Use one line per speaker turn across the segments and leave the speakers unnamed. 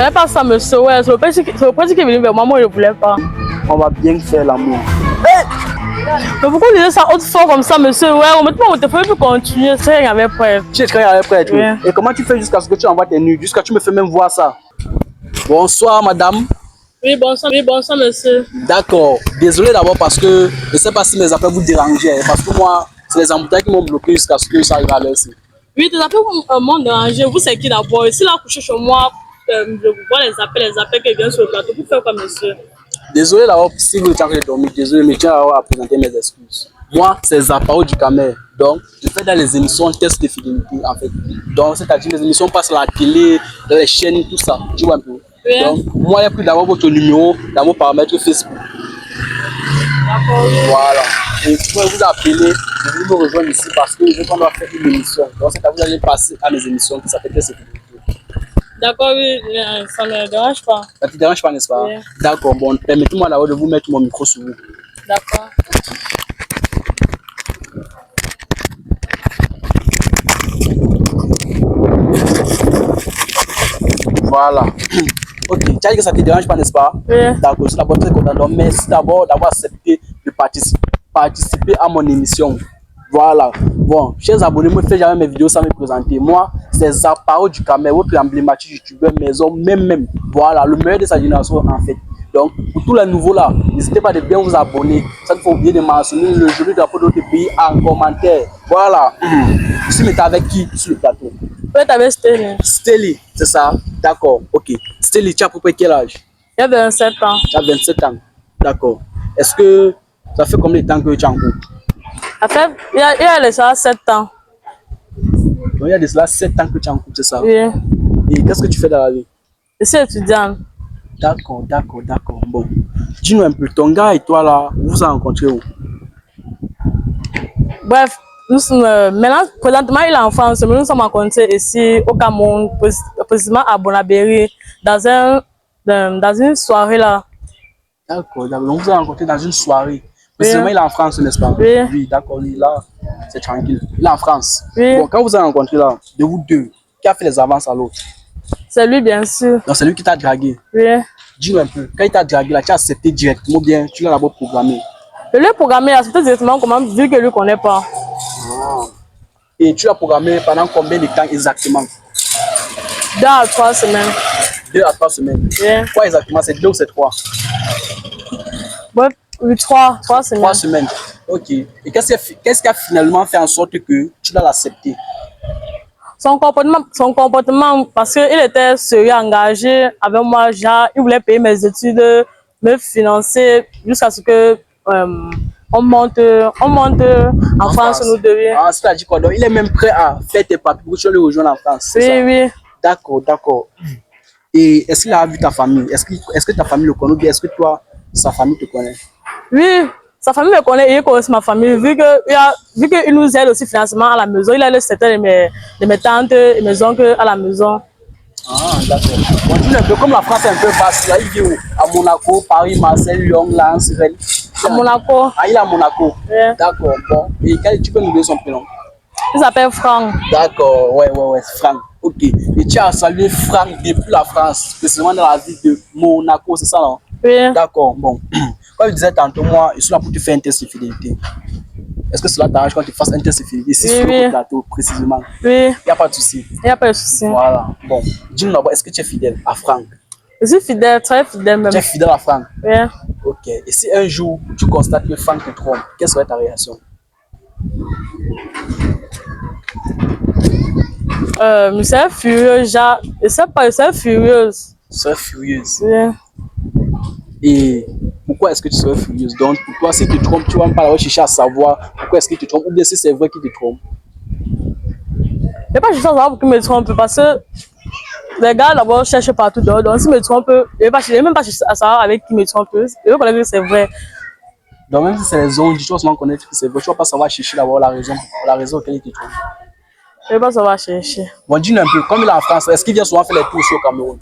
fallait pas ça, monsieur. Ouais, c'est le petit qui est venu vers moi, moi, je ne voulais pas.
On va bien faire l'amour.
Mais pourquoi vous dites ça autrefois comme ça, monsieur? Ouais, on ne peut pas continuer. C'est rien avec prêt.
Tu es très avec prêt.
Ouais.
Et comment tu fais jusqu'à ce que tu envoies tes nudes? Jusqu'à ce que tu me fais même voir ça. Bonsoir, madame.
Oui, bonsoir, monsieur.
D'accord. Désolé d'abord parce que je ne sais pas si mes affaires vous dérangeaient. Parce que moi, c'est les embouteillages qui m'ont bloqué jusqu'à ce que ça arrive à l'heure ici.
Oui, tes appels m'ont dérangé. Vous, c'est qui d'abord? Ici, là, couché chez moi, je vois les appels qui viennent sur le plateau. Vous faites quoi, monsieur?
Désolé d'abord si vous êtes en train de dormir. Désolé, mais je tiens à présenter mes excuses. Moi, c'est Zapao du Camer. Donc, je fais dans les émissions test de fidélité, en fait. Donc, c'est-à-dire les émissions passent à la télé, dans les chaînes, tout ça. Tu vois un peu.
Oui.
Donc, moi, j'ai pris d'abord votre numéro dans mon paramètre Facebook.
D'accord.
Voilà. Et je peux vous appeler, je vais me rejoindre ici parce que je veux qu'on doit faire une émission. Donc, c'est-à-dire que vous allez passer à mes émissions qui s'appellent test de fidélité.
D'accord, oui, ça ne me dérange pas.
Ça ne te dérange pas, n'est-ce pas?
Oui.
D'accord, bon, permettez-moi d'abord de vous mettre mon micro sur vous.
D'accord.
Voilà. Ok, tu as dit que ça ne te dérange pas, n'est-ce pas?
Oui.
D'accord, je suis d'abord très content. Donc, merci d'abord d'avoir accepté de participer à mon émission. Voilà. Bon, chers abonnés, moi, je fais jamais mes vidéos sans me présenter. Moi, c'est Zapao du Camer, votre emblématique youtubeur maison, même. Voilà, le meilleur de sa génération, en fait. Donc, pour tous les nouveaux là, n'hésitez pas de bien vous abonner. Ça ne faut oublier de mentionner le joli drapeau de notre pays en commentaire. Voilà. Ici, mais t'es avec qui sur le plateau?
Oui, t'avais Stélie.
Stélie, c'est ça? D'accord, ok. Stélie, tu as à peu près quel âge?
Il y a 27 ans.
Tu as 27 ans. D'accord. Est-ce que ça fait combien de temps que tu es en couple?
Il y a déjà 7 ans.
Donc, il y a de cela 7 ans que tu es en couple, c'est ça?
Oui.
Et qu'est-ce que tu fais dans la vie?
Je suis étudiante.
D'accord. Bon. Dis-nous un peu, ton gars et toi là, vous vous rencontrez où?
Bref, maintenant, présentement, il est en France, mais nous sommes rencontrés ici au Cameroun, précisément à Bonabéry, dans une soirée là.
D'accord. Donc, vous vous rencontrez dans une soirée. Précisément, il est en France, n'est-ce pas?
Oui.
Oui, d'accord, il est là, c'est tranquille. Il est en France.
Oui.
Bon, quand vous vous avez rencontré là, de vous deux, qui a fait les avances à l'autre?
C'est lui, bien sûr.
Donc, c'est lui qui t'a dragué.
Oui.
Dis-nous un peu, quand il t'a dragué là, tu as accepté directement ou bien tu l'as d'abord programmé?
Je l'ai programmé à c'était directement comment, vu que lui ne connaît pas.
Et tu l'as programmé pendant combien de temps exactement?
2 à 3 semaines.
2 à 3 semaines.
Oui.
Quoi exactement? C'est 2 ou c'est 3?
Bref, oui, 3 semaines.
3 semaines. Ok. Et qu'est-ce qui a finalement fait en sorte que tu l'as accepté?
Son comportement, parce qu'il était sérieux, engagé avec moi, genre, il voulait payer mes études, me financer jusqu'à ce que on monte en France, nous devions.
Ah, c'est-à-dire quoi? Donc, il est même prêt à faire tes papiers pour que tu le rejoignes en France.
Oui,
Ça?
oui.
D'accord. Et est-ce qu'il a vu ta famille? Est-ce que ta famille le connaît ou bien est-ce que toi, sa famille te connaît?
Oui, sa famille me connaît et il connaît ma famille. Vu qu'il nous aide aussi financièrement à la maison, il aide certains de mes tantes et mes oncles à la maison.
Ah, d'accord. Bon, dis un peu, comme la France est un peu vaste, là, il vit où? À Monaco, Paris, Marseille, Lyon, Lens, Rennes.
À Monaco.
Ah, il est à Monaco.
Oui.
D'accord, bon. Et tu peux nous donner son prénom?
Il s'appelle Franck.
D'accord, ouais, Franck. Ok. Et tu as salué Franck depuis la France, spécialement dans la ville de Monaco, c'est ça, non?
Oui.
D'accord, bon. Comme je disais tantôt, moi, je suis là pour te faire un test de fidélité. Est-ce que cela t'arrange quand tu fasses un test de fidélité ici sur le plateau, précisément?
Oui.
Il n'y a pas de souci.
Il n'y a pas de souci.
Voilà. Bon, dis-nous d'abord, est-ce que tu es fidèle à Franck?
Je suis fidèle, très fidèle même.
Tu es fidèle à Franck?
Oui.
Ok. Et si un jour, tu constates que Franck te trompe, quelle serait ta réaction?
Je suis furieuse, genre, je sais pas, je suis furieuse.
Tu serais furieuse.
Oui.
Et pourquoi est-ce que tu serais furieuse? Donc, pour toi, si tu te trompes, tu vas pas chercher à savoir pourquoi est-ce qu'il te trompe ou bien si c'est vrai qu'il te trompe.
Je n'ai pas cherché à savoir pourquoi il me trompe parce que les gars d'abord cherchent partout dehors. Donc, s'il me trompe, je n'ai même pas cherché à savoir avec qui me trompe. Je veux connaître que c'est vrai.
Donc, même si c'est les ondes, tu vas seulement connaître que c'est vrai. Tu vas pas savoir chercher d'abord la raison auquel il te trompe.
Je ne vais pas savoir chercher.
Bon, dis-nous un peu, comme il est en France, est-ce qu'il vient souvent faire les tours ici au Cameroun?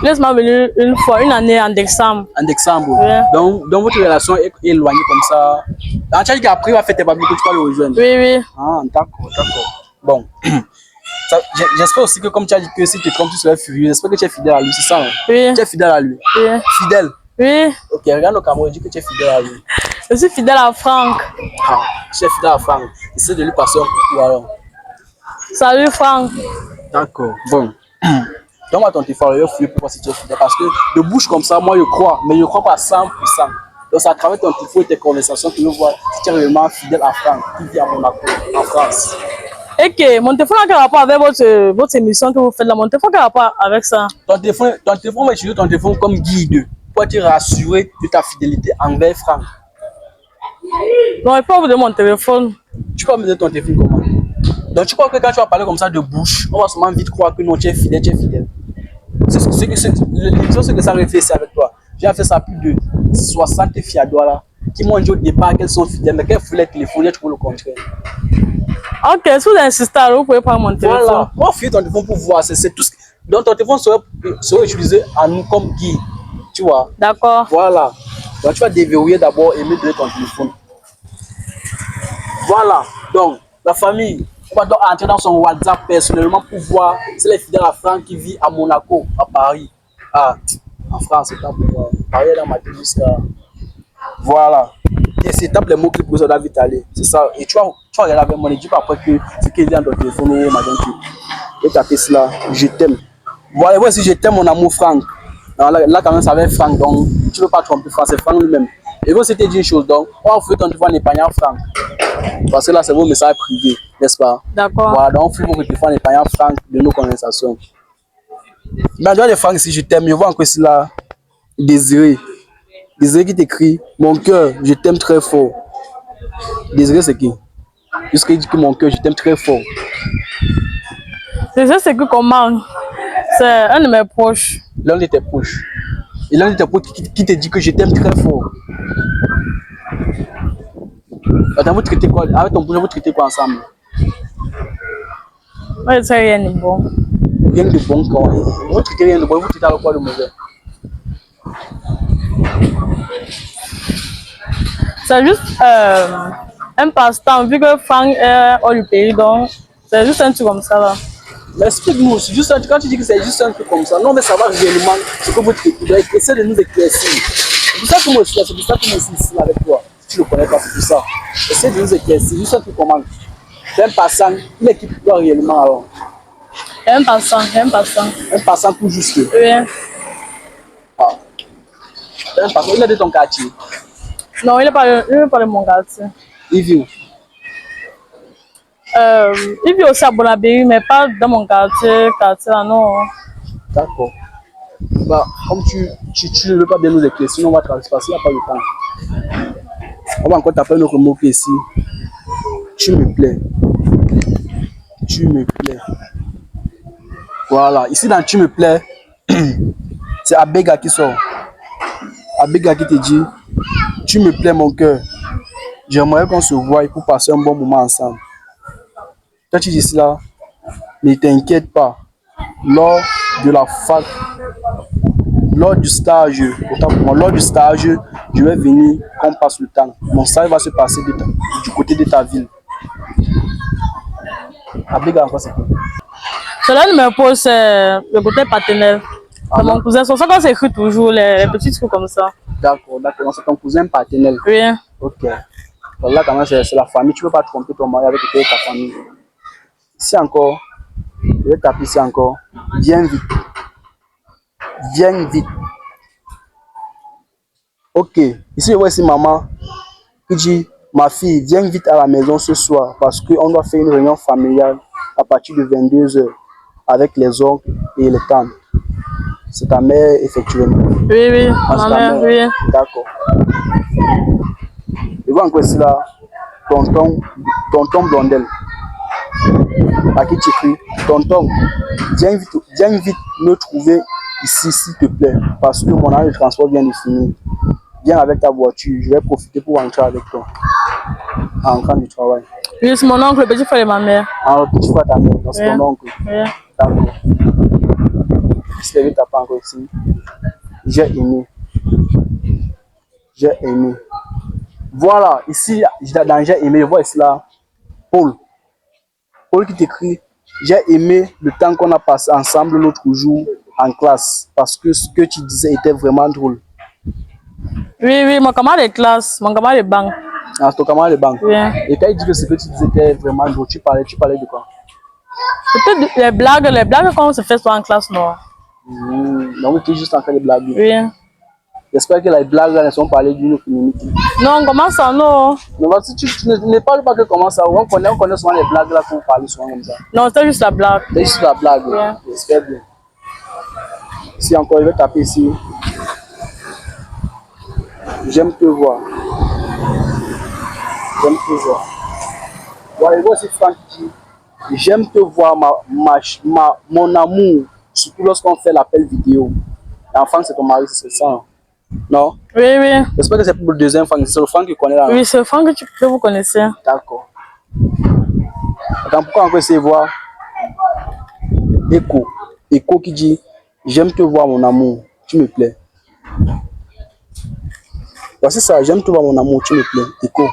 Laisse-moi venir une année en décembre.
En décembre.
Oui.
Donc, votre relation est éloignée comme ça. Tu as dit qu'après, il va faire tes papiers que tu vas le rejoindre.
Oui.
Ah, d'accord. Bon. J'espère aussi que comme tu as dit que si tu te trompes, tu serais furieux. J'espère que tu es fidèle à lui, c'est ça, hein?
Oui.
Tu es fidèle à lui.
Oui.
Fidèle.
Oui.
Ok, regarde au Cameroun, dis que tu es fidèle à lui.
Je suis fidèle à Franck.
Ah, tu es fidèle à Franck. Essaie de lui passer un coucou alors.
Salut Franck.
D'accord, bon. Donne-moi ton téléphone, je vais fouiller pour voir si tu es fidèle. Parce que de bouche comme ça, moi je crois, mais je ne crois pas à 100%. Donc c'est à travers ton téléphone et tes conversations que je vois si tu es réellement fidèle à Franck, qui vit à Monaco, en France.
Et que mon téléphone a quel rapport avec votre émission que vous faites là? Mon téléphone a quel rapport avec ça?
Ton téléphone, on va utiliser ton téléphone comme guide pour te rassurer de ta fidélité envers Franck.
Non, il faut vous donner mon téléphone.
Tu peux me donner ton téléphone comment? Donc tu crois que quand tu vas parler comme ça de bouche, on va seulement vite croire que non, tu es fidèle, tu es fidèle. L'émission, c'est que ça réfléchit avec toi. J'ai fait ça plus de 60 filles à doigts là, qui m'ont dit au départ qu'elles sont fidèles, mais qu'elles fouillent les téléphones, elles trouvent le contraire.
Ok, si vous insistez, alors vous pouvez prendre mon téléphone.
Voilà, on fouille ton téléphone pour voir, c'est tout ce donc ton téléphone serait utilisé à nous comme guide, tu vois.
D'accord.
Voilà, donc tu vas déverrouiller d'abord et me donner ton téléphone. Voilà, donc la famille, on va donc entrer dans son WhatsApp personnellement pour voir si elle est fidèle à Franck qui vit à Monaco, à Paris. Ah, en France, c'est pas pour Paris est dans ma tête jusqu'à. Voilà. Et c'est tape les mots clips pour ça, vite aller. C'est ça. Et tu vas regarder avec moi, ne dis pas après que c'est qu'il vient dans ton téléphone ou madame tu. Et taper cela, je t'aime. Voilà, voici je t'aime mon amour Franck. Là, quand même, ça va être Franck, donc tu ne veux pas tromper Franck, c'est Franck lui-même. Et vous, c'était dit une chose, donc on va fouiller ton téléphone en épargnant Franck. Parce que là, c'est vos messages privés, n'est-ce pas?
D'accord.
Voilà, donc on fouille votre téléphone en épargnant Franck de nos conversations. Mais je vois Franck, si je t'aime, je vois encore cela, Désiré. Désiré qui t'écrit, mon cœur, je t'aime très fort. Désiré, c'est qui? Jusqu'à dit que mon cœur, je t'aime très fort.
C'est ça, c'est que comment? C'est un de mes proches.
L'un de tes proches. Et l'un de tes proches qui te dit que je t'aime très fort. Attends, vous traitez quoi? Avec ton proche, vous traitez quoi ensemble?
Ouais, c'est rien de bon.
Rien de bon quand même. Vous traitez rien de bon, vous traitez avec quoi de mauvais?
C'est juste un passe-temps, vu que Franck est hors du pays, donc c'est juste un truc comme ça là.
Mais explique-nous, quand tu dis que c'est juste un truc comme ça, non, mais ça va réellement ce que vous traitez. Essaie de nous éclaircir. C'est pour ça que moi aussi, c'est pour ça que moi aussi ici avec toi. Si tu ne le connais pas, c'est pour ça. Essaie de nous éclaircir, juste un truc comment. C'est un passant, une équipe doit réellement alors.
Un passant, un passant.
Un passant tout juste.
Oui.
Ah. C'est un passant, il est de ton quartier.
Non, il n'est pas de mon quartier.
Il vit où?
Il vit aussi à Bonabéry, mais pas dans mon quartier là, non.
D'accord. Bah, comme tu ne veux pas bien nous éclairer, sinon on va transpasser, il n'y a pas de temps. On va encore taper notre mot ici. Tu me plais. Tu me plais. Voilà, ici dans tu me plais, c'est Abega qui sort. Abega qui te dit, tu me plais mon cœur. J'aimerais qu'on se voie pour passer un bon moment ensemble. Toi tu dis cela, ne t'inquiète pas. Lors de la fac, lors du stage, je vais venir qu'on passe le temps. Mon stage va se passer du côté de ta ville. Abega, quoi c'est quoi?
Cela ne me pose le côté paternel. C'est mon cousin, c'est ça qu'on s'écrit toujours, les petits trucs comme ça.
D'accord, d'accord. C'est ton cousin paternel.
Oui.
Ok. Donc là, quand même, c'est la famille. Tu ne peux pas tromper ton mari avec ta famille. Ici encore, je vais taper ici encore. Viens vite. Viens vite. Ok. Ici, je vois ici maman qui dit, ma fille, viens vite à la maison ce soir parce qu'on doit faire une réunion familiale à partir de 22 h avec les oncles et les tantes. C'est ta mère, effectivement.
Oui, oui,
Ma
mère, oui.
D'accord. Et vois encore ici là, tonton Blondel. À qui tu écris, tonton, viens vite me trouver ici, s'il te plaît, parce que mon arrêt de transport vient de finir. Viens avec ta voiture, je vais profiter pour rentrer avec toi. En rentrant du travail.
Oui, c'est mon oncle, le petit frère de ma mère.
Ah, le petit frère de ta mère, donc c'est ton oncle.
Oui.
D'accord. Si tu n'as pas encore ici, j'ai aimé. J'ai aimé. Voilà, ici, dans j'ai aimé, je vois ici là, Paul. Paul qui t'écrit, j'ai aimé le temps qu'on a passé ensemble l'autre jour en classe parce que ce que tu disais était vraiment drôle.
Oui, oui, mon camarade de classe, mon camarade de banque.
Ah, ton camarade de banque.
Oui.
Et quand il dit que ce que tu disais était vraiment drôle, tu parlais de quoi?
Peut-être les blagues qu'on se fait soit en classe, non.
Donc, tu es juste en train de blaguer.
Oui.
J'espère que les blagues là ne sont parlées d'une communauté.
Non, comment ça, non?
Non, si tu ne parles pas que comment ça, on connaît souvent les blagues là qu'on parle souvent comme ça.
Non, c'était juste la blague.
C'est juste la blague.
Oui.
J'espère bien. Si encore il va taper ici. J'aime te voir. J'aime te voir. Voilà, et voici Franck qui dit j'aime te voir, mon amour, surtout lorsqu'on fait l'appel vidéo. Et en France, c'est ton mari, c'est ça? Non? Non?
Oui, oui.
J'espère que c'est pour le deuxième Franck. C'est le Franck que connaît là.
Oui, c'est Franck que vous connaissez.
D'accord. Attends, pourquoi encore essayer de voir Echo? Echo qui dit j'aime te voir, mon amour, tu me plais. Voici ça, j'aime te voir, mon amour, tu me plais. Echo.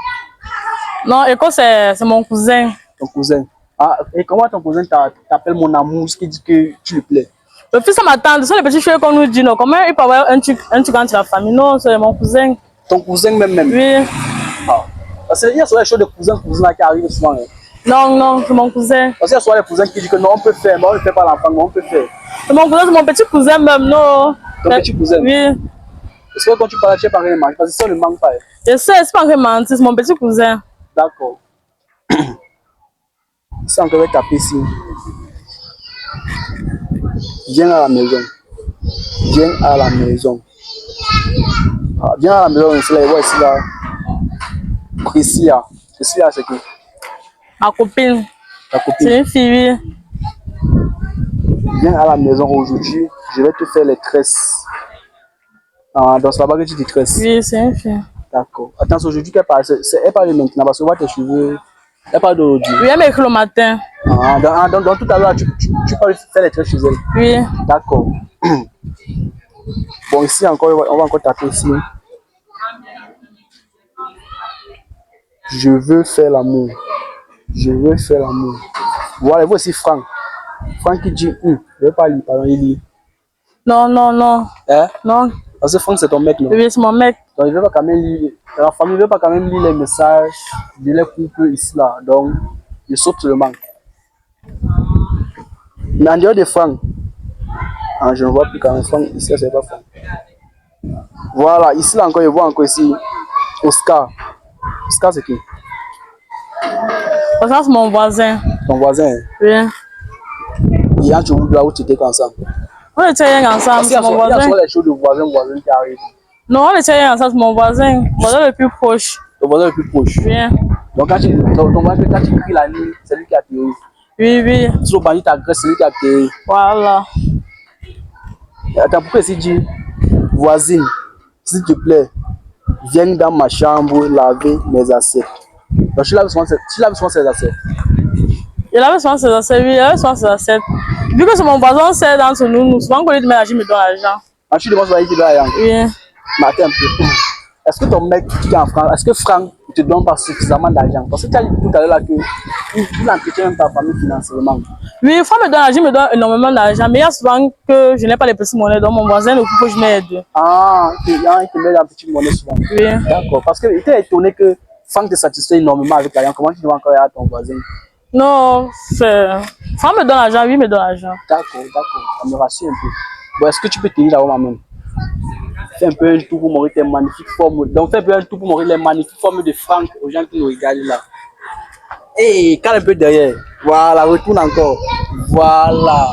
Non, Echo, c'est mon cousin.
Ton cousin. Ah, et comment ton cousin t'appelle mon amour, ce qui dit que tu lui plais?
Le fils de ma tante, ce sont les petits choses qu'on nous dit, non. Comment il peut avoir un truc entre la famille? Non, c'est mon cousin.
Ton cousin même?
Oui.
Ah. Parce qu'il y a souvent les choses de cousin là qui arrivent souvent. Hein.
Non, non, c'est mon cousin.
Parce qu'il y a souvent les cousins qui disent que non, on peut faire, mais on ne fait pas l'enfant, mais on peut faire.
C'est mon cousin, c'est mon petit cousin même, non.
Ton petit cousin?
Oui.
Est-ce que quand tu parles, tu n'as pas rien mangé? Parce que ça ne manque pas. Hein.
Je sais, c'est pas vraiment mentir, c'est mon petit cousin.
D'accord. Ça, on peut taper ici. Viens à la maison. Viens à la maison. Ah, viens à la maison, ici là, ici là. Priscilla. Priscilla, c'est qui?
Ma copine.
Ta copine.
C'est une fille, oui.
Viens à la maison aujourd'hui, je vais te faire les tresses. Ah, donc c'est là-bas que tu dis tresses.
Oui, c'est une fille.
D'accord. Attends, aujourd'hui qu'elle parle, elle parle maintenant parce que voir tes cheveux. Elle parle d'aujourd'hui.
Oui, elle m'écrit le matin.
Ah, donc tout à l'heure, tu parles faire les tresses chez elle.
Oui.
D'accord. Bon, ici encore, on va encore taper ici. Je veux faire l'amour. Je veux faire l'amour. Voilà, voici Franck. Franck qui dit, je ne vais pas lire, pardon, il lit.
Non, non, non.
Hein?
Non.
Parce que Franck, c'est ton mec, non?
Oui, c'est mon mec.
Donc, il ne veut pas quand même lire. La famille ne veut pas quand même lire les messages de les couples ici, là. Donc, il saute seulement. Mais en dehors de Franck, je ne vois plus quand même Franck ici, c'est pas Franck. Voilà, ici, là encore, je vois encore ici Oscar. Oscar, c'est qui?
Oscar, c'est mon voisin.
Ton voisin?
Oui.
Et quand tu vois où tu étais ensemble?
On était rien ensemble, c'est mon voisin.
Il y a souvent les choses de voisin qui arrivent.
Non, on était rien ensemble, c'est mon voisin. Mon voisin le plus proche.
Ton voisin le plus proche?
Oui.
Donc, ton voisin, quand tu pris la nuit, c'est lui qui a tiré.
Oui, oui.
Si le bandit t'agresse, c'est lui qui a tiré.
Voilà.
Attends, pourquoi il dit voisine, s'il te plaît, viens dans ma chambre laver mes assiettes. Donc, tu laves souvent ses assiettes.
Il avait souvent ses assiettes, oui, il avait souvent ses assiettes. Vu que c'est mon voisin, on sait d'entre nous, souvent quand il dit l'argent, il me donne l'argent.
Ah, tu demandes souvent qu'il te donne l'argent.
Oui.
Mais attends un peu. Est-ce que ton mec qui est en France, est-ce que Franck ne te donne pas suffisamment d'argent? Parce que tu as dit tout à l'heure qu'il entretient même ta famille financièrement.
Oui, Franck me donne l'argent, il me donne énormément d'argent, mais il y a souvent que je n'ai pas les petites monnaies, donc mon voisin ne faut que je m'aide.
Ah, il te met la petite monnaie souvent.
Oui.
D'accord, parce qu'il était étonné que Franck te satisfait énormément avec l'argent. Comment tu dois encore à ton voisin?
Non, Franck me donne l'argent, oui, il me donne l'argent.
D'accord, ça me rassure un peu. Bon, est-ce que tu peux tenir là-haut moi-même? Fais un peu un tour pour montrer tes magnifiques formes. Donc, fais un peu un tour pour montrer les magnifiques formes de Franck aux gens qui nous regardent là. Et cale un peu derrière. Voilà, retourne encore. Voilà.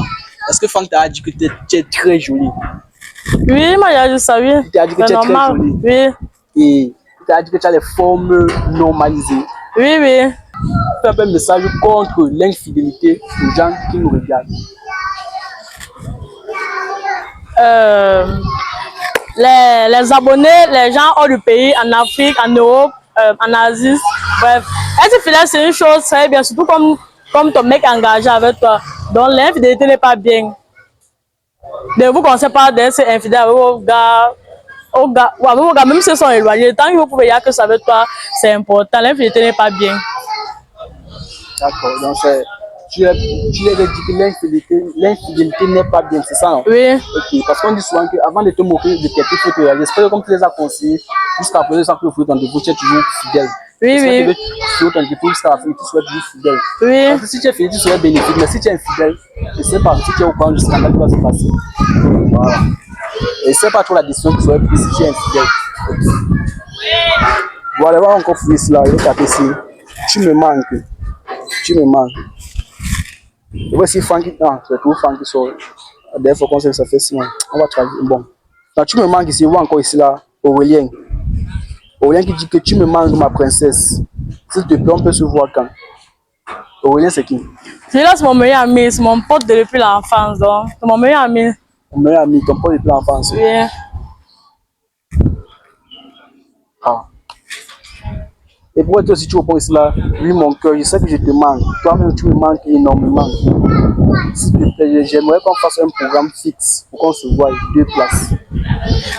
Est-ce que Franck t'a dit que tu es très jolie?
Oui, moi, il a dit ça, oui.
Il t'a dit que tu es très jolie.
Oui.
Et il t'a dit que tu as les formes normalisées.
Oui, oui.
Fais un peu un message contre l'infidélité aux gens qui nous regardent.
Les abonnés, les gens hors du pays, en Afrique, en Europe, en Asie, bref. Être fidèle, c'est une chose très bien, surtout comme ton mec est engagé avec toi. Donc l'infidélité n'est pas bien. Ne vous conseillez pas d'être infidèle avec vos gars, même s'ils sont éloignés. Tant que vous pouvez y avoir que ça avec toi, c'est important. L'infidélité n'est pas bien.
D'accord, donc tu leur dis que l'infidélité n'est pas bien, c'est ça, non?
Oui.
Ok, parce qu'on dit souvent qu'avant de te moquer de quelqu'un, il faut te réaliser. J'espère que comme tu les as conseillés, jusqu'à présent, sans que le fruit ton défaut, tu es toujours fidèle.
Oui, oui.
Tu ton défaut jusqu'à la fin, tu sois toujours fidèle.
Oui.
Parce que si tu es fidèle, tu serais bénéfique, mais si tu es infidèle, je ne sais pas, si tu es au courant du scandale qui va se passer. Voilà. Et c'est pas trop la décision qui serait prise si tu es infidèle. Voilà, on va encore fouiller cela, je vais taper ici. Tu me manques. Tu me manques. Et voici Francky. Ah, c'est tout Francky sort. D'ailleurs, il faut qu'on se ça fait sinon. On va travailler. Bon. Donc, tu me manques ici. On va encore ici là. Aurélien. Aurélien qui dit que tu me manques, ma princesse. S'il te plaît, on peut se voir quand? Aurélien, c'est qui?
Celui-là, c'est mon meilleur ami. C'est mon pote depuis l'enfance. Donc, c'est mon meilleur ami.
Mon meilleur ami, ton pote depuis l'enfance.
Oui.
Ah. Et pourquoi toi aussi tu reprends ici là? Oui, mon cœur, je sais que je te manque. Toi-même, tu me manques énormément. S'il te plaît, j'aimerais qu'on fasse un programme fixe pour qu'on se voie 2 places.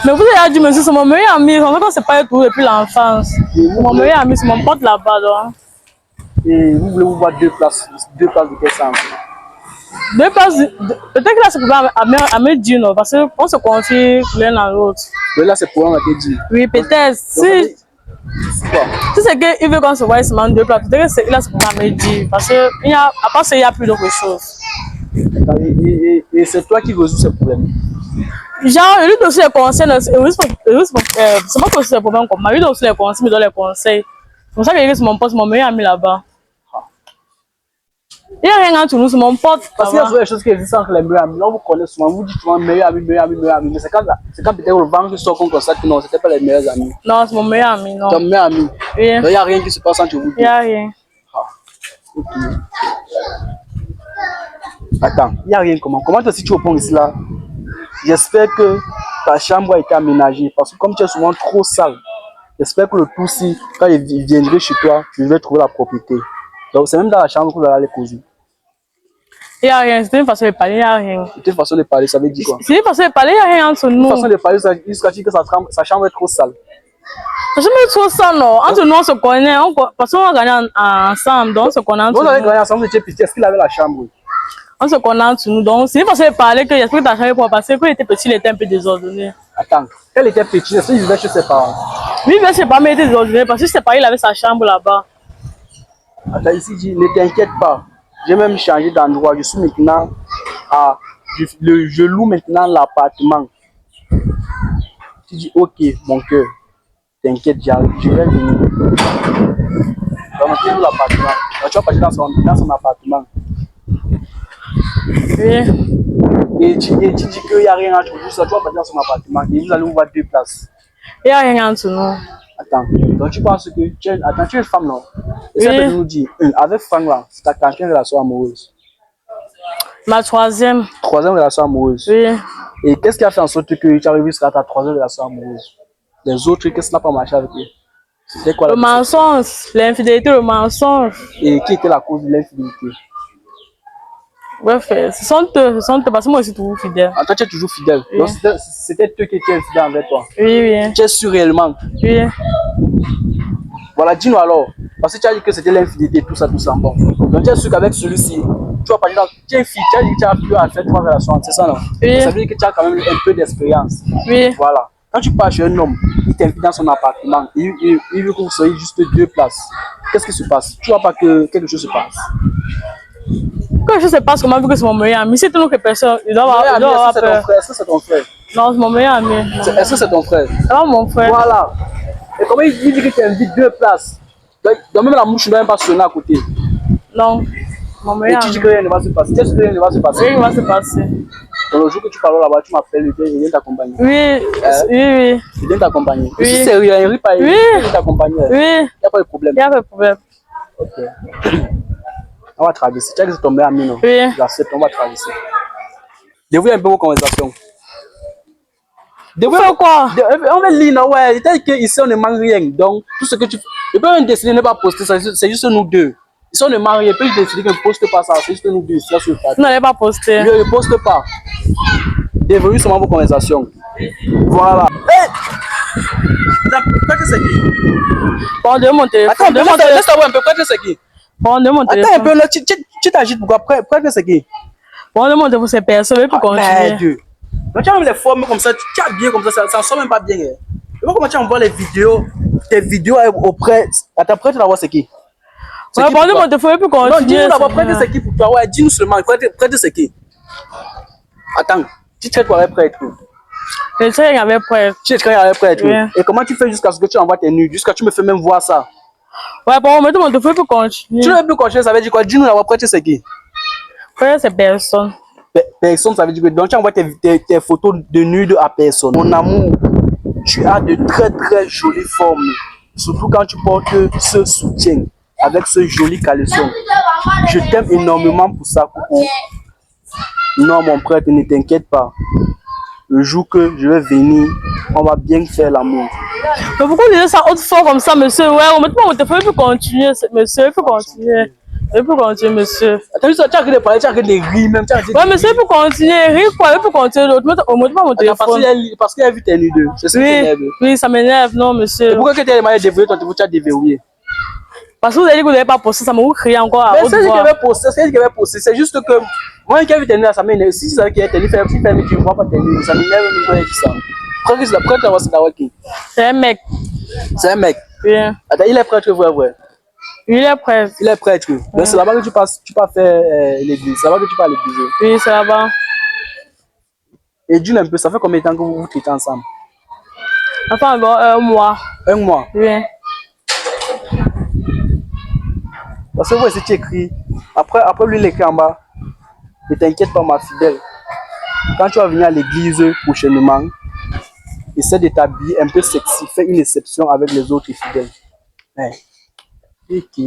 Mais vous avez dit, monsieur, c'est mon meilleur ami. En fait, on ne s'est pas tout depuis l'enfance. Mon meilleur ami, c'est mon pote là-bas. Donc.
Et vous voulez vous voir 2 places? 2 places de quel sens?
2 places. Peut-être que là, c'est pour à me dire, non, parce qu'on se confie l'un dans l'autre.
Mais là, c'est pour à te dire.
Oui, peut-être. Si c'est qu'il veut qu'on se voie seulement 2 places, peut-être que là, c'est pour me dire. Parce que, à part ça, il n'y a plus d'autre chose.
Et c'est toi qui résous ce problème.
Genre, lui aussi les conseils, c'est pas que c'est un problème comme moi, lui aussi les conseils, il me donne les conseils. C'est pour ça que c'est mon pote, c'est mon meilleur ami là-bas. Il n'y a rien entre nous, c'est mon pote.
Parce qu'il y a souvent des choses qui existent entre les meilleurs amis. Là, vous connaissez souvent, vous dites souvent meilleur ami. Mais c'est quand peut-être le vent qui sort qu'on constate que non, c'était pas les meilleurs amis.
Non, c'est mon meilleur ami, non.
Ton meilleur ami.
Oui.
Donc, il n'y a rien qui se passe entre vous deux.
Il n'y a rien.
Ok. Attends, il n'y a rien comment? Comment toi si tu reprends ici là? J'espère que ta chambre a été aménagée parce que comme tu es souvent trop sale, j'espère que le tout si, quand il viendrait chez toi, je vais trouver la propriété. Donc c'est même dans la chambre que vous allez aller poser.
Il n'y a rien, c'est une façon de parler, il n'y a rien.
C'est une façon de parler, ça veut dire quoi?
C'est une façon de parler, il n'y a rien entre nous.
Une façon de parler, ça dit que sa chambre est trop sale.
Sa chambre est trop sale, non. Entre nous, on se connaît, parce qu'on a gagné ensemble, donc on se connaît entre nous.
Vous avez gagné ensemble, vous étiez petit, est-ce qu'il avait la chambre?
On se connaît entre nous, donc c'est une façon de parler que j'espère que ta chambre est propre, parce que quand il était petit, il était un peu désordonné.
Attends, quand il était petit, est-ce qu'il vivait chez ses parents?
Oui, mais je sais pas, mais il était désordonné, parce que ses parents, il avait sa chambre là-bas.
Attends, ici, dit, ne t'inquiète pas. J'ai même changé d'endroit. Je suis maintenant à. Je loue maintenant l'appartement. Tu dis, ok, mon cœur, t'inquiète, j'arrive, je vais venir. Donc, tu loues l'appartement. Donc, tu vas partir dans son appartement.
Oui.
Et tu dis qu'il n'y a rien entre vous, tu vas partir dans son appartement. Et vous allez vous voir 2 places.
Il n'y a rien entre nous.
Attends, donc tu penses que tu es une femme, non? Essaie
Oui.
de nous dire, avec Franck là, c'est ta 4e relation amoureuse.
Ma 3e.
3e relation amoureuse.
Oui.
Et qu'est-ce qui a fait en sorte que tu arrives jusqu'à ta 3e relation amoureuse? Les autres, qu'est-ce qui n'a pas marché avec eux? C'était quoi
Le mensonge, l'infidélité, le mensonge.
Et qui était la cause de l'infidélité?
Bref, ce sont eux, parce que moi je suis toujours fidèle.
En toi, tu es toujours fidèle.
Oui.
Donc c'était eux qui étaient infidèles envers toi.
Oui, oui.
Tu es sûr réellement?
Oui.
Voilà, dis-nous alors. Parce que tu as dit que c'était l'infidélité, tout ça, bon. Donc tu es sûr qu'avec celui-ci, tu vas pas dire, tu es fille, tu as dit que tu as pu faire 3 relations, c'est ça non?
Oui.
Ça veut dire que tu as quand même un peu d'expérience.
Oui.
Voilà. Quand tu pars chez un homme, il t'invite dans son appartement, il veut que vous soyez juste 2 places. Qu'est-ce qui se passe? Tu vois pas que quelque chose se passe?
Quelque chose se passe, comment vu que c'est mon meilleur ami. Si c'est une autre personne, il doit avoir peur.
Est-ce que c'est ton frère?
Non, c'est mon meilleur ami.
Est-ce que c'est ton frère?
Non, mon frère.
Voilà. Et comment il dit que tu invites 2 places? Donc même la mouche ne doit même pas sonner à côté.
Non, mon meilleur ami.
Et tu dis que rien ne va se passer. Tu sais que rien ne va se passer.
Rien ne va se passer.
Donc le jour que tu parles là-bas, tu m'appelles, il vient t'accompagner.
Oui, oui.
Il vient t'accompagner.
Oui.
Si c'est rien, il rit pas, il vient t'accompagner.
Oui.
Il n'y a pas de problème.
Il n'y a pas de problème.
Ok. On va traverser. Tu as dit que c'est ton meilleur ami, non?
Oui.
J'accepte, on va traverser. Dévoue un peu vos conversations.
Dévoue quoi?
On va lire, non, ouais. C'est-à-dire qu'ici, on ne manque rien. Donc, tout ce que tu. Je peux même décider de ne pas poster ça. C'est juste nous deux. Ici, on ne manque rien. Je peux décider que je ne poste pas ça. C'est juste nous deux. Ici, là, sur le plateau.
Non, elle n'est pas postée.
Je ne poste pas. Dévoue seulement vos conversations. Voilà. Hé! Quoi que c'est qui?
Bon, de mon téléphone.
Attends, laisse-moi un peu. Quoi que c'est qui?
Bon, de mon téléphone.
Attends un peu, là, tu Tu t'agites pourquoi? Prêtre, c'est qui?
Bon, le monde pour ces personnes, et puis continuer.
Dieu. Donc, tu as les formes comme ça, tu as bien comme ça ne sort même pas bien. Tu vois comment tu envoies les vidéos, tes vidéos au prêtre. À ta prêtre, là-bas, c'est qui?
Ouais, bon, le monde faut plus continuer.
Non, dis-nous d'abord, prêtre, c'est qui pour toi? Ouais, dis-nous seulement, prêtre, c'est qui? Attends, tu traites quoi avec prêtre?
Je sais avec prêtre.
Tu traites avec prêtre.
Oui.
Et comment tu fais jusqu'à ce que tu envoies tes nudes? Jusqu'à ce que tu me fais même voir ça?
Ouais, bon, mais tout le monde faut plus continuer.
Tu ne veux plus continuer, ça veut dire quoi? Dis-nous d'abord, prêtre, c'est qui?
Prêtre, c'est personne.
Personne, ça veut dire que donc tu envoies tes photos de nudes à personne. Mon amour, tu as de très très jolies formes. Surtout quand tu portes ce soutien avec ce joli caleçon. Je t'aime énormément pour ça, Coucou. Non, mon prêtre, ne t'inquiète pas. Le jour que je vais venir, on va bien faire l'amour.
Mais pourquoi vous dites ça autrefois comme ça, monsieur? Ouais, on ne faut plus continuer, monsieur. Il faut continuer. Il faut continuer, monsieur.
Attends, tu as arrêté de parler, tu as arrêté de rire même.
Ouais, monsieur, il faut continuer. Rire quoi? Il faut continuer. On ne pas mon téléphone.
Parce qu'il a vu tes nudes. C'est ce qui t'énerve.
Oui, ça m'énerve, non, monsieur.
Et pourquoi tu as demandé de déverrouiller ton téléphone, tu as déverrouillé?
Parce que vous avez dit que vous n'avez pas posté, ça m'a crié encore.
Mais c'est ce qu'il avait posté, c'est juste que moi qui ai vu tes nudes, ça m'énerve. Si tu savais qu'il y a tes nudes, tu ne vois pas tes nudes, ça m'énerve même quand il dit ça. Pourquoi tu as c'est qui?
C'est un mec.
C'est un mec.
Oui.
Attends, il est prêtre, vrai.
Il est prêtre.
Il est prêtre. Donc c'est là-bas que tu vas faire l'église. C'est là-bas que tu vas à l'église.
Oui, c'est là-bas.
Et dis-nous un peu, ça fait combien de temps que vous traitez ensemble?
Ça fait encore un mois.
Un mois.
Oui.
Parce que vous, c'est écrit. Après lui, il écrit en bas. Ne t'inquiète pas, ma fidèle. Quand tu vas venir à l'église prochainement, essaie de t'habiller un peu sexy. Fais une exception avec les autres fidèles. Ouais. Ok.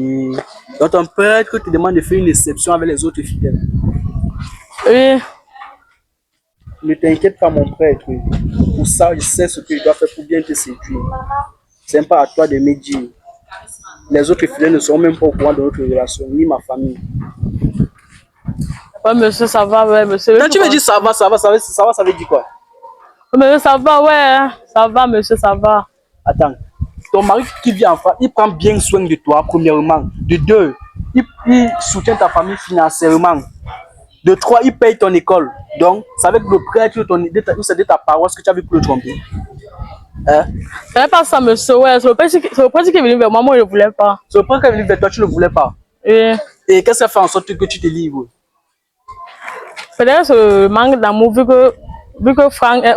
Donc ton prêtre te demande de faire une exception avec les autres fidèles.
Oui.
Ne t'inquiète pas, mon prêtre. Pour ça, je sais ce que je dois faire pour bien te séduire. C'est pas à toi de me dire. Les autres fidèles ne seront même pas au courant de notre relation, ni ma famille.
Ouais, monsieur, ça va, ouais, monsieur.
Quand tu me dis ça va, ça veut dire quoi?
Mais ça va, ouais. Ça va, monsieur, ça va.
Attends. Ton mari qui vit en France, il prend bien soin de toi, premièrement. De deux, il soutient ta famille financièrement. De trois, il paye ton école. Donc, c'est avec le prêtre de ta paroisse que tu as vu pour le tromper. Hein?
Ce n'est pas ça, monsieur, ouais. C'est le prêtre qui est venu vers moi, moi, je ne voulais pas.
C'est le prêtre qui est venu vers toi, tu ne le voulais pas.
Oui.
Et qu'est-ce qui a fait en sorte que tu te livres?
Peut-être ce manque d'amour, vu que Franck il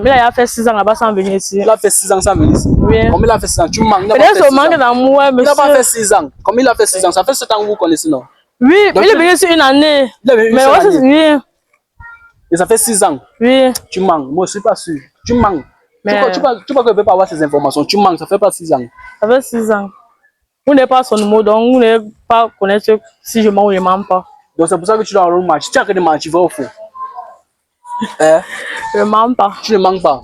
a fait 6 ans là-bas sans venir ici.
Il a fait 6 ans sans venir ici.
Oui.
Comme il a fait 6 ans, tu manques.
Peut-être ce manque d'amour, ouais, monsieur.
Il n'a pas fait 6 ans. Comme il a fait 6 ans, ça fait 7 ans que vous connaissez, non?
Oui, donc, il est venu ici une année.
Il est venu
mais ouais, oui.
Et ça fait 6 ans.
Oui.
Tu manques. Moi, je ne suis pas sûr. Tu manques.
Mais...
Tu crois que je ne peux pas avoir ces informations. Tu manques, ça fait pas 6 ans.
Ça fait 6 ans. Vous n'avez pas son numéro, donc vous n'avez pas connaître si je mens ou je ne mens pas.
Donc c'est pour ça que tu dois en match. Tu as que de mentir, vrai ou faux? Hein?
Je ne mens pas.
Tu ne manques pas.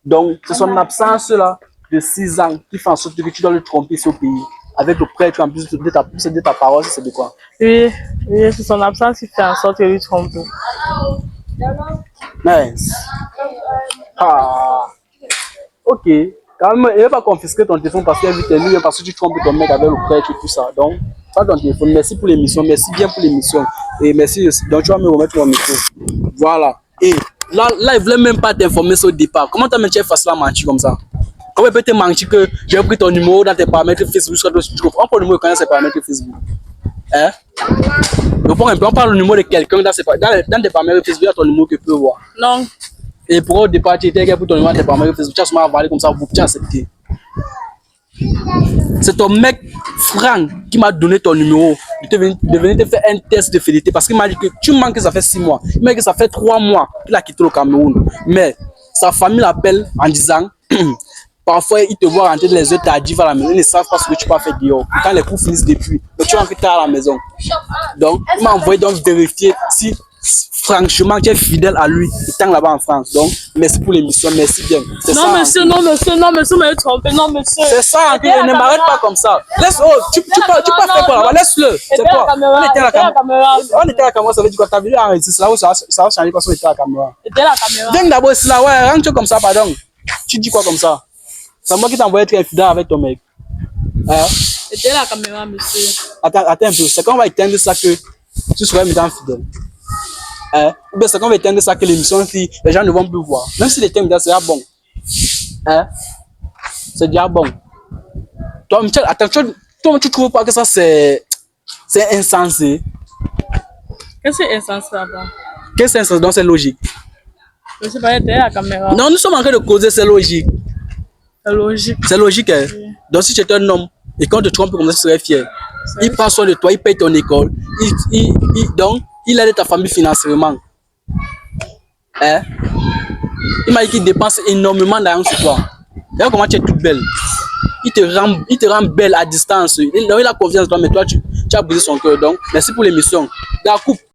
Donc c'est son absence là de 6 ans qui fait en sorte que tu dois le tromper sur le pays. Avec le prêtre en plus de ta parole, c'est de quoi?
Oui, oui, c'est son absence qui fait en sorte que lui trompe.
Nice. Ah. Ok. Quand même, il ne va pas confisquer ton téléphone parce qu'il a vu tes nuits, parce que tu trompes ton mec avec le prêtre et tout ça. Donc, pas ton téléphone. Merci pour l'émission. Merci bien pour l'émission. Et merci aussi. Donc, tu vas me remettre mon micro. Voilà. Et là, il ne voulait même pas t'informer sur le départ. Comment t'as mentir facile à mentir comme ça? Comment il peut te mentir que j'ai pris ton numéro dans tes paramètres Facebook? On prend le numéro quand il y a ses paramètres Facebook. Hein? Donc, on parle le numéro de quelqu'un dans tes paramètres Facebook, il y a ton numéro que tu peux voir.
Non.
Et pour au départ, tu étais pour ton numéro de tes paramètres Facebook, tu as seulement avalé comme ça, vous pouvez accepter. C'est ton mec Franck qui m'a donné ton numéro de venir te faire un test de fidélité parce qu'il m'a dit que tu manques que ça fait 6 mois. Il m'a dit que ça fait 3 mois qu'il a quitté le Cameroun. Mais sa famille l'appelle en disant parfois ils te voient rentrer les heures tardives à la maison, ils ne savent pas ce que tu peux faire dehors. Quand les cours finissent depuis, donc tu rentres tard à la maison. Donc il m'a envoyé donc vérifier si franchement tu es fidèle à lui étant là-bas en France. Donc merci pour l'émission, merci bien.
Non monsieur, non monsieur, non monsieur, mais trompé, non monsieur.
C'est ça, ne m'arrête pas comme ça. Laisse, oh, tu peux faire quoi là-bas, laisse-le. C'est quoi? On était à la caméra. On était à la caméra, ça veut dire quoi? T'as vu enregistrer, c'est là où ça va changer parce qu'on était à la caméra. Viens d'abord ici là, ouais, rentre comme ça, pardon. Tu dis quoi comme ça? C'est moi qui t'ai envoyé être infidèle avec ton mec. Hein?
Éteins la caméra, monsieur.
Attends un peu. C'est quand on va éteindre ça que tu seras maintenant fidèle. Ou bien c'est quand on va éteindre ça que l'émission, si les gens ne vont plus voir. Même si l'éteindre, c'est déjà bon. C'est déjà bon. Toi, Michel, attends, toi, tu trouves pas que ça c'est insensé?
Qu'est-ce que c'est insensé là-bas?
Qu'est-ce que c'est insensé? Donc c'est logique.
Je sais pas, éteins la caméra.
Non, nous sommes en train de causer, c'est logique.
C'est logique.
C'est logique, hein?
Oui.
Donc si tu es un homme et qu'on te trompe comme ça, tu serais fier. Il prend soin de toi, il paye ton école, donc il aide ta famille financièrement. Il m'a dit qu'il dépense énormément d'argent sur toi. Regarde comment tu es toute belle. Il te rend belle à distance. Il a confiance en toi, mais toi, tu as brisé son cœur. Donc, merci pour l'émission. La coupe.